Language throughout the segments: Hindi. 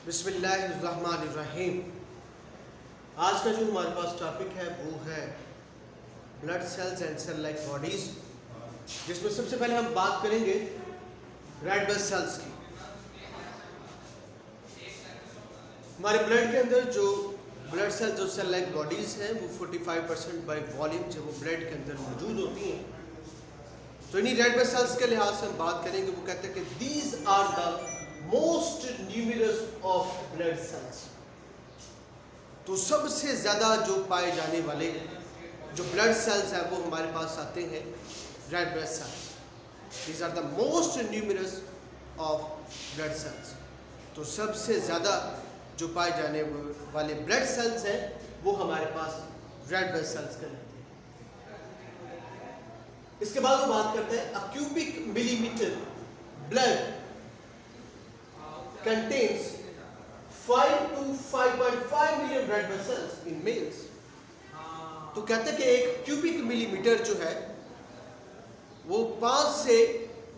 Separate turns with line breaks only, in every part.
बिस्मिल्लाहिर्रहमानिर्रहीम। आज का जो हमारे पास टॉपिक है वो है blood cells and cell like bodies, जिसमें सबसे पहले हम बात करेंगे रेड ब्लड सेल्स की। हमारे ब्लड के अंदर जो ब्लड सेल्स जो सेल लाइक बॉडीज़ हैं वो 45% बाई वॉल्यूम जब वो ब्लड के अंदर मौजूद होती हैं, तो इन्हीं रेड ब्लड सेल्स के लिहाज से हम बात करेंगे। वो कहते हैं कि these are the most numerous of blood cells. तो सबसे ज़्यादा जो पाए जाने वाले जो ब्लड सेल्स हैं वो हमारे पास आते हैं red blood cells. These are the most numerous of blood cells. तो सबसे ज़्यादा जो पाए जाने वाले ब्लड सेल्स हैं वो हमारे पास रेड ब्लड सेल्स कहलाते हैं। इसके बाद वो बात करते हैं अ cubic millimetre blood contains 5 to 5.5 million red blood cells in males। तो कहते हैं कि एक क्यूबिक मिलीमीटर जो है वो 5 से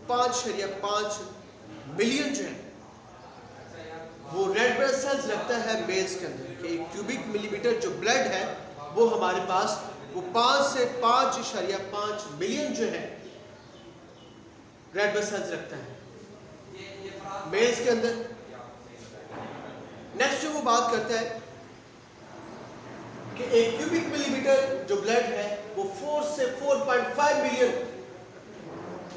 5.5 मिलियन जो है वो रेड ब्लड सेल्स रखता है मेल्स के अंदर। कि एक क्यूबिक मिलीमीटर जो ब्लड है वो हमारे पास वो 5 से 5.5 मिलियन जो है रेड ब्लड सेल्स रखता है मेल्स के अंदर। नेक्स्ट जो वो बात करता है कि एक क्यूबिक मिलीमीटर जो ब्लड है वो 4 से 4.5 मिलियन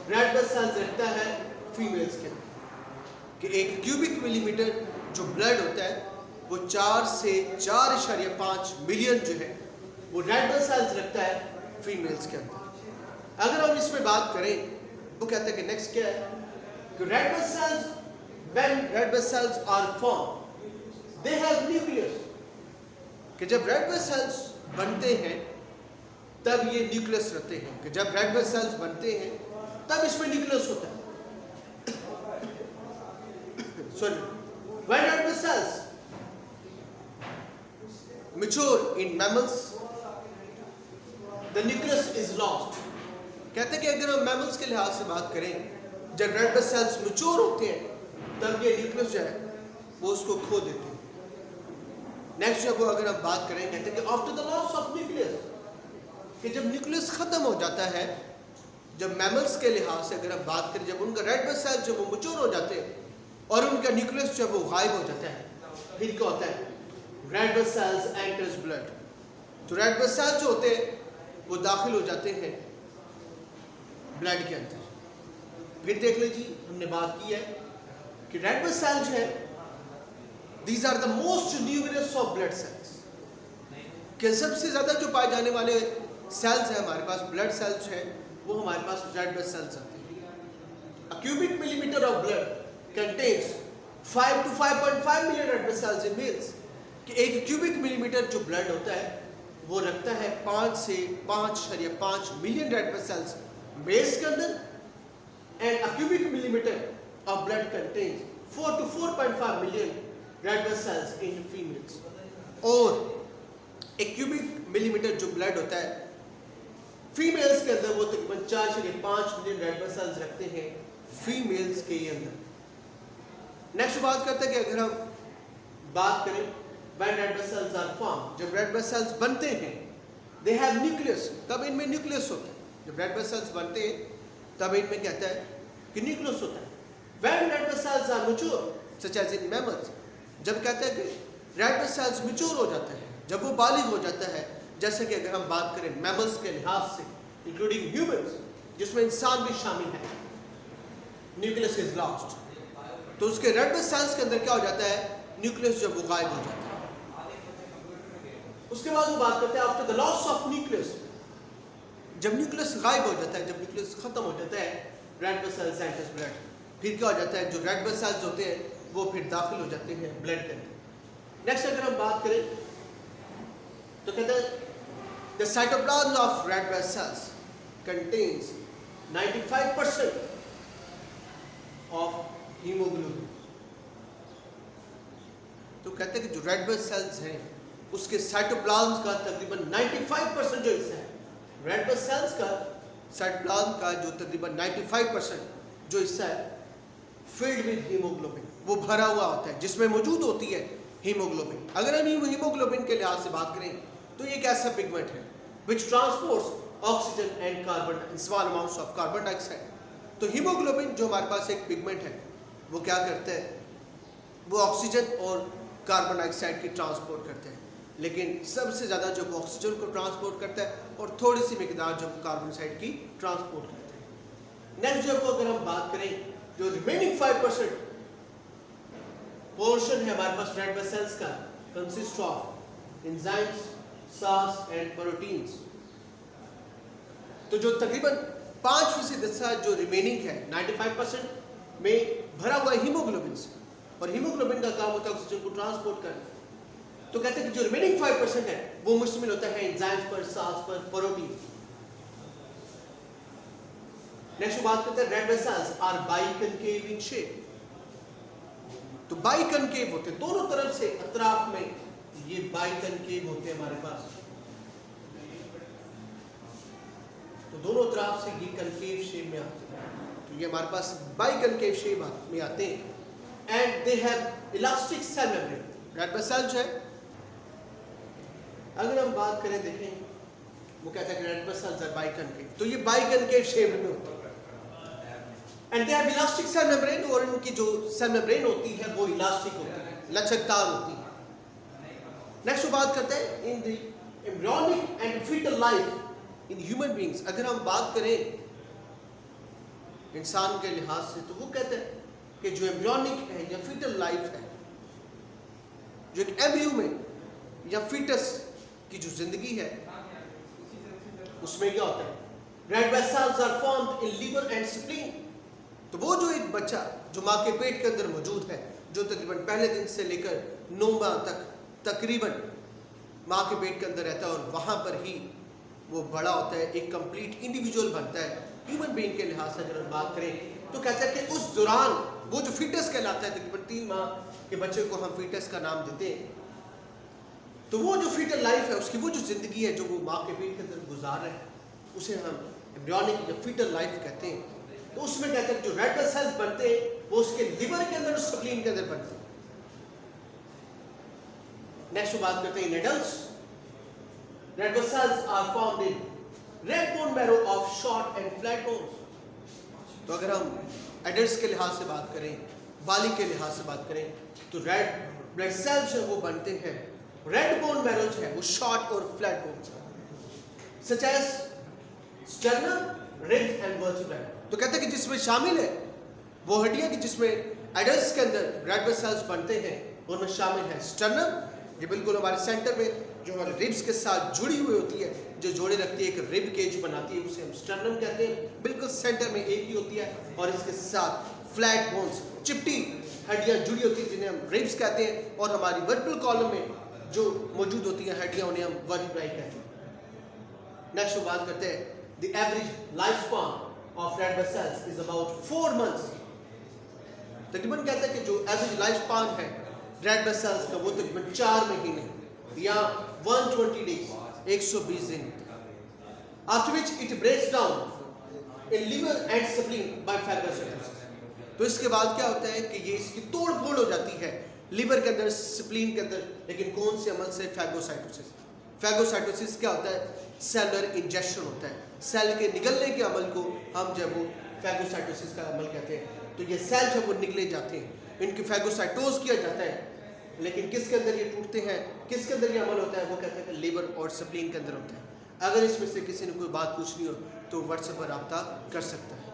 रेड ब्लड सेल्स रखता है फीमेल्स के अंदर। कि एक क्यूबिक मिलीमीटर जो ब्लड होता है वो 4 से 4.5 मिलियन जो है वो रेड ब्लड सेल्स रखता है फीमेल्स के अंदर। अगर हम इसमें बात करें वो कहते हैं कि नेक्स्ट क्या है कि red blood sales when red blood cells are formed they have nucleus। कि जब रेड ब्लड सेल्स बनते हैं तब ये न्यूक्लियस रखते हैं। कि जब रेड ब्लड सेल्स बनते हैं तब इसमें न्यूक्लियस होता है। Sorry, when red blood cells mature in mammals the nucleus is lost। कहते हैं कि अगर हम मैमल्स के लिहाज से बात करें जब रेड ब्लड सेल्स मैच्योर होते हैं तब ये न्यूक्लियस जो है वो उसको खो देते हैं। नेक्स्ट जब अगर हम बात करें कहते हैं कि after the loss of nucleus, कि जब न्यूक्लियस खत्म हो जाता है, जब मैमल्स के लिहाज से अगर हम बात करें जब उनका रेड ब्लड सेल्स जब वो मैच्योर हो जाते हैं और उनका न्यूक्लियस जब वो गायब हो जाता है, फिर क्या होता है red blood sales enters blood. तो रेड ब्लड सेल्स जो होते हैं वो दाखिल हो जाते हैं ब्लड के अंदर। फिर देख लीजिए हमने बात की है कि रेड ब्लड सेल्स है these are the most numerous of blood cells. कि सबसे ज़्यादा जो पाए जाने वाले सेल्स हैं हमारे पास ब्लड सेल्स हैं वो हमारे पास रेड ब्लड सेल्स आते हैं। अ cubic millimetre of blood contains 5 to 5.5 million red blood sales in males. कि एक क्यूबिक मिलीमीटर जो ब्लड होता है वो रखता है 5 से 5.5 million red blood cells males के अंदर। And a cubic millimetre of blood contains 4 to 4.5 million red blood cells in females। और एक क्यूबिक मिलीमीटर जो ब्लड होता है फीमेल्स के अंदर वो तकरीबन 4.5 मिलियन रेड ब्लड सेल्स रखते हैं फीमेल्स के अंदर। नेक्स्ट बात करते हैं कि अगर हम बात करें when red blood cells are formed, जब रेड ब्लड सेल्स बनते हैं they have nucleus, तब इनमें न्यूक्लियस होता है। जब रेड ब्लड सेल्स बनते हैं तब इनमें कहता है कि न्यूक्लियस होता है। When red blood cells are mature, such as in mammals, जब कहते हैं कि रेड ब्लड सेल्स मैच्योर हो जाता है, जब वो बालिग हो जाता है, जैसे कि अगर हम बात करें मैमल्स के लिहाज से इंक्लूडिंग ह्यूमंस जिसमें इंसान भी शामिल है, न्यूक्लियस इज लॉस्ट। तो उसके रेड ब्लड सेल्स के अंदर क्या हो जाता है न्यूक्लियस जब वो गायब हो जाता है। उसके बाद वो बात करते हैं after the loss of nucleus, जब न्यूक्लियस गायब हो जाता है, जब न्यूक्लियस खत्म हो जाता है red blood sales enters blood. फिर क्या हो जाता है जो रेड ब्लड सेल्स होते हैं वो फिर दाखिल हो जाते हैं ब्लड के अंदर। नेक्स्ट अगर हम बात करें तो कहते हैं the cytoplasm of red blood sales contains 95% of haemoglobin. तो कहते हैं कि जो रेड ब्लड सेल्स हैं उसके साइटोप्लाज्म का तकरीबन 95% जो हिस्सा है रेड ब्लड सेल्स का साइटोप्लाज्म का जो तकरीबन 95% जो हिस्सा है filled with hemoglobin। वो भरा हुआ होता है जिसमें मौजूद होती है हीमोग्लोबिन। अगर हम हीमोग्लोबिन के लिहाज से बात करें तो ये एक ऐसा पिगमेंट है which transports oxygen and carbon in small amounts of carbon dioxide. तो हीमोग्लोबिन जो हमारे पास एक पिगमेंट है वो क्या करता है, वो ऑक्सीजन और कार्बन डाइऑक्साइड की ट्रांसपोर्ट करते हैं, लेकिन सबसे ज़्यादा जो वो ऑक्सीजन को ट्रांसपोर्ट करता है और थोड़ी सी मिकदार जो कार्बन डाइऑक्साइड की ट्रांसपोर्ट करता है। नेक्स्ट जो अगर हम बात करें जो रिमेनिंग 5% पोर्शन है हमारे पास रेड ब्लड सेल्स का, consist of enzymes, salts and proteins. तो जो तकरीबन 5% हिस्सा जो रिमेनिंग है 95% में भरा हुआ हीमोग्लोबिन से, और हीमोग्लोबिन का काम होता है ऑक्सीजन को ट्रांसपोर्ट करना। तो कहते हैं कि जो रिमेनिंग 5% है वो मुश्तमिल होता है एंजाइम्स पर, साल्ट्स पर, प्रोटीन। नेक्स्ट बात करते हैं red blood cells are biconcave in shape. तो बाइकनकेव होते हैं दोनों तरफ से, अतराफ में ये बाइकनकेव होते हैं हमारे पास, तो दोनों तरफ से ये कनकेव शेप में आते हैं, तो ये हमारे पास बाइकनकेव शेप में आते हैं। And they have elastic cell membrane. Red blood cell जो है, अगर हम बात करें देखें वो कहता है कि red blood cells are biconcave, तो ये बाइकनकेव शेप में होता है। And they have elastic cell membrane, और इनकी जो सेल मेम्ब्रेन होती है वो इलास्टिक होती है, लचकदार होती है। नेक्स्ट बात करते हैं in the embryonic and foetal life in human beings. अगर हम बात करें इंसान के लिहाज से, तो वो कहते हैं कि जो एम्ब्रियोनिक है या फीटल लाइफ है, जो एक एम्ब्रियो में या फीटस की जो जिंदगी है उसमें क्या होता है, red blood cells are formed in liver and spleen. तो वो जो एक बच्चा जो माँ के पेट के अंदर मौजूद है, जो तकरीबन पहले दिन से लेकर 9 माह तक तकरीबन माँ के पेट के अंदर रहता है और वहाँ पर ही वो बड़ा होता है, एक कंप्लीट इंडिविजुअल बनता है। ह्यूमन बीइंग के लिहाज से अगर हम बात करें तो कहते हैं कि उस दौरान वो जो फीटस कहलाता है, तकरीबन 3 माह के बच्चे को हम फीटस का नाम देते हैं, तो वो जो फीटल लाइफ है उसकी वो जो ज़िंदगी है जो वो माँ के पेट के अंदर गुजार रहे हैं, उसे हम एम्ब्रियोनिक या फीटल लाइफ कहते हैं। तो उसमें कहते हैं जो रेड ब्लड सेल्स बनते हैं वो उसके लिवर के अंदर, स्प्लीन के अंदर बनते हैं। नेक्स्ट बात करते हैं in adults, red blood cells are found in red bone marrow of short and flat bones. तो अगर हम एडल्ट्स के लिहाज से बात करें, बालिग के लिहाज से बात करें, तो रेड ब्लड सेल्स जो वो बनते हैं, रेड बोन मैरो जो है वो शॉर्ट और flat bones, such as sternum, ribs and vertebra. तो कहते हैं कि जिसमें शामिल है वो हड्डियां कि जिसमें एडल्ट्स के अंदर रेड ब्लड सेल्स बनते हैं, उनमें शामिल है स्टर्नम, ये बिल्कुल हमारे सेंटर में जो हमारे रिब्स के साथ जुड़ी हुई होती है, जो जोड़े रखती है, एक रिब केज बनाती है, उसे हम स्टर्नम कहते हैं, बिल्कुल सेंटर में एक ही होती है, और इसके साथ फ्लैट बोन्स, चिपटी हड्डियां जुड़ी होती है जिन्हें हम रिब्स कहते हैं, और हमारी वर्टिब्रल कॉलम में जो मौजूद होती हैं हड्डियां उन्हें हम वर्टिब्राई कहते हैं। नेक्स्ट बात करते हैं the average life span of red blood sales is about 4 months. तकरीबन कहते हैं कि जो एवरेज लाइफ स्पैन है रेड ब्लड सेल्स का वो तकरीबन 4 महीने या 120 डेज, 120 दिन। After which it breaks down in liver and spleen by phagocytosis. तो इसके बाद क्या होता है कि ये इसकी तोड़ फोड़ हो जाती है लिवर के अंदर, स्प्लीन के अंदर, लेकिन कौन से अमल से, फैगोसाइटोसिस। फैगोसाइटोसिस क्या होता है, सेलुलर इंजेक्शन होता है, सेल के निकलने के अमल को हम जब वो फैगोसाइटोसिस का अमल कहते हैं। तो ये सेल जब वो निकले जाते हैं, इनकी फैगोसाइटोज किया जाता है, लेकिन किसके अंदर ये टूटते हैं, किसके अंदर ये अमल होता है, वो कहते हैं कि लिवर और स्प्लीन के अंदर होता है। अगर इसमें से किसी ने कोई बात पूछनी हो तो व्हाट्सएप पर रब्ता कर सकता है।